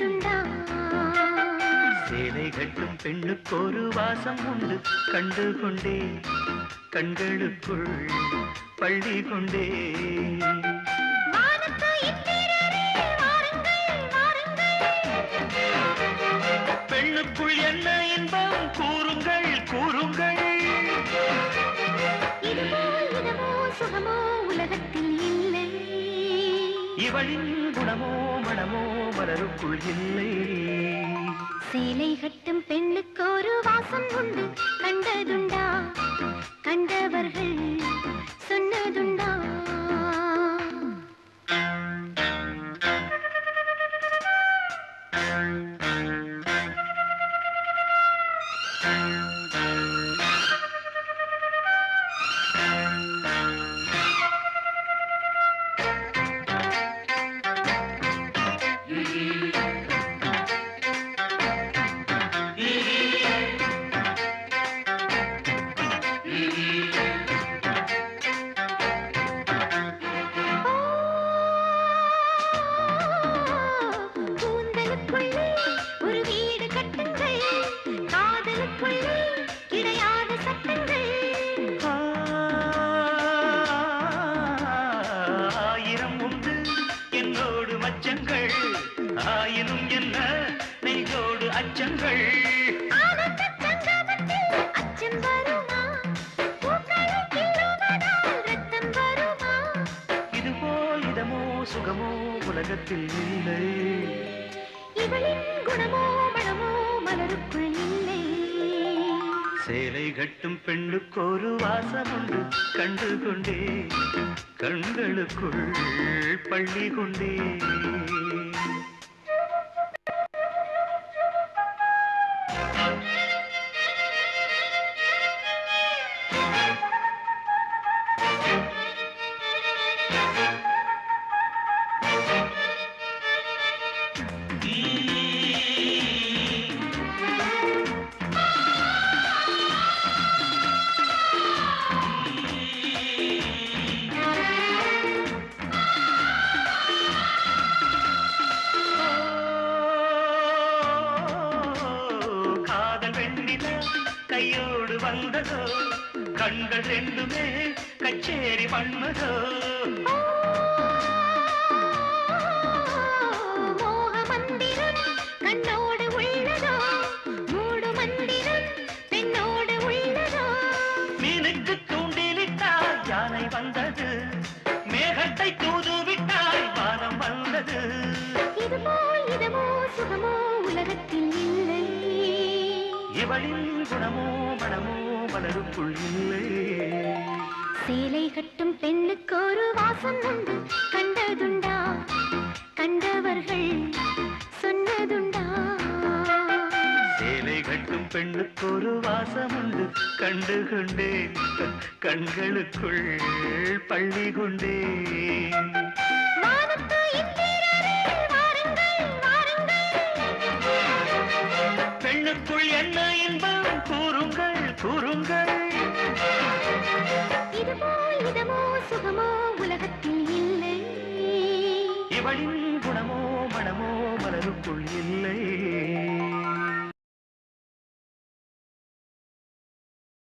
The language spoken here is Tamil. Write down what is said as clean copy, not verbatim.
கண்டதுண்டா? சேலை கட்டும் பெண்ணுக்கொரு வாசம் உண்டு, கண்டு கொண்டே கண்களுக்குள் பள்ளி கொண்டே. பெண்ணுக்குள் என்ன இன்பம் கூறுங்கள் கூறுங்கள். இதுவோ இதுவோ சுகமோ உலகத்தில் இல்லை. இவளின் குணமோ மனமோ மலருக்குள் இல்லை. சேலை கட்டும் பெண்ணுக்கு ஒரு வாசம் உண்டு, கண்டதுண்டா? கண்டவர்கள் சொன்னதுண்டா? ஆயினும் என்ன நெஞ்சோடு அச்சங்கள். இதுவோ இதமோ சுகமோ உலகத்தில் இல்லை. இவளின் குணமோ மனமோ மலருக்குள் இல்லை. சேலை கட்டும் பெண்ணுக்கு ஒரு வாசம் உண்டு, கண்டு கொண்டே கண்களுக்குள் பள்ளி கொண்டே. கையோடு வந்ததோ கண்கள் ரெண்டுமே கச்சேரி பண்ணதோ. மோக மந்திரம் கண்ணோடு உள்ளதோ, மூடு மந்திரம் பெண்ணோடு உள்ளதோ. மீனுக்கு தூண்டிலிட்டால் யானை வந்தது, மேகத்தை தூதுவிட்டால் வானம் வந்தது. இதுவோ இதமோ சுகமோ உலகத்தில் இல்லை. இவளின் குணமோ மனமோ மலருக்குள் இல்லை. சேலை கட்டும் பெண்ணுக்கு ஒரு வாசம் உண்டு, கண்டதுண்டா? கண்டவர்கள் சொன்னதுண்டா? சேலை கட்டும் பெண்ணுக்கு ஒரு வாசம் உண்டு, கண்டு கொண்டேன் கண்களுக்குள் பள்ளி கொண்டேன். பெண்ணுக்குள் என்ன இன்பம் கூறுங்கள் கூறுங்கள். இதுவோ இதமோ சுகமோ உலகத்தில் இல்லை. இவளின் குணமோ மனமோ மலருக்குள் இல்லை.